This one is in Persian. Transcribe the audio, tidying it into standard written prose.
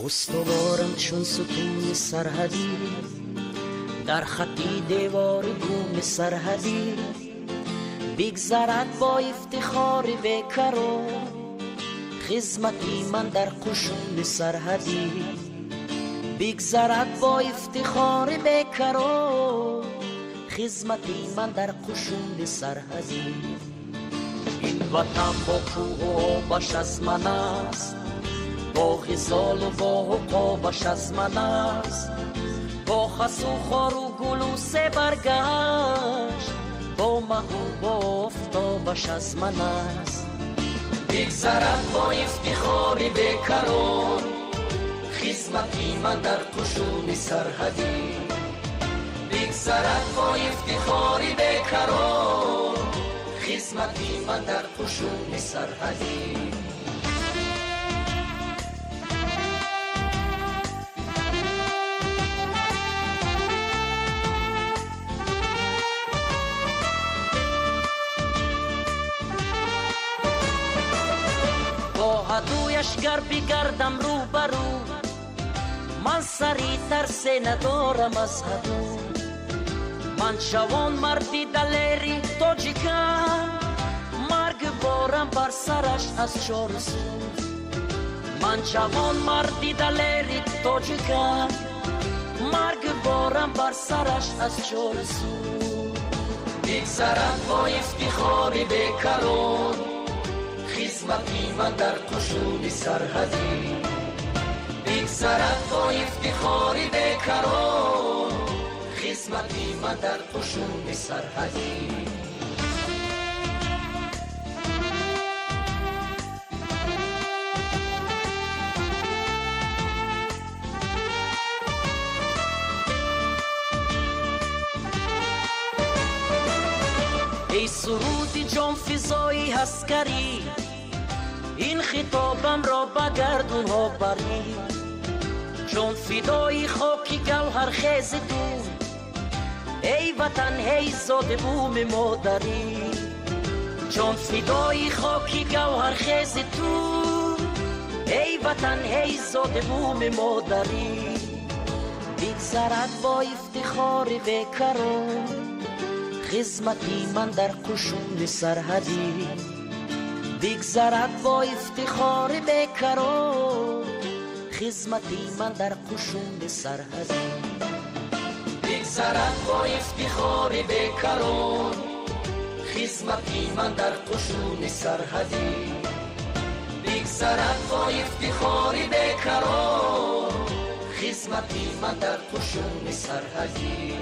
استوارم چون ستون سرحدی، در خطی دیوار گون سرحدی، بگذرد با افتخار بیکرار خدمتی من در قشون سرحدی. بگذرد با افتخار بیکرار خدمتی من در قشون سرحدی. این وطن با کوه و آبش از من است، با خزال و با حقابش از من است، با خس و خار و گل و سه برگشت، با مه و با آفتابش از من است. بگذرد با افتخار بیکران خدمتی من در قشون سرحدی. بگذرد با افتخار بیکران خدمتی من در قشون سرحدی. با عدویش گر بگردم رو برو، من سری ترس ندارم از عدو. من جوان مردی دلیری تاجیکم، مرگ بارم بر سرش از چار سو. من جوان مردی دلیری تاجیکم، مرگ بارم بر سرش از چار سو. بگذرد با افتخار بیکران خدمتی من در قشون سرحدی. بگذرد با افتخار بیکران خدمتی من در قشون سرحدی. ای سرودی جان فضایی عسکری، این خطابم را بگردون ها بری. جان فدای خاکی گوهر خیز دون، ای وطن ای زاده بوم مادری. جان فدای خاکی گوهر خیز دون، ای وطن ای زاده بوم مادری. بگذرد با افتخار بیکران خدمتی من در قشون سرحدی. بگذرد با افتخار بیکران خدمتی من در قشون سرحدی. بگذرد با افتخار بیکران خدمتی من در قشون سرحدی. بگذرد با افتخار بیکران خدمتی من در قشون سرحدی.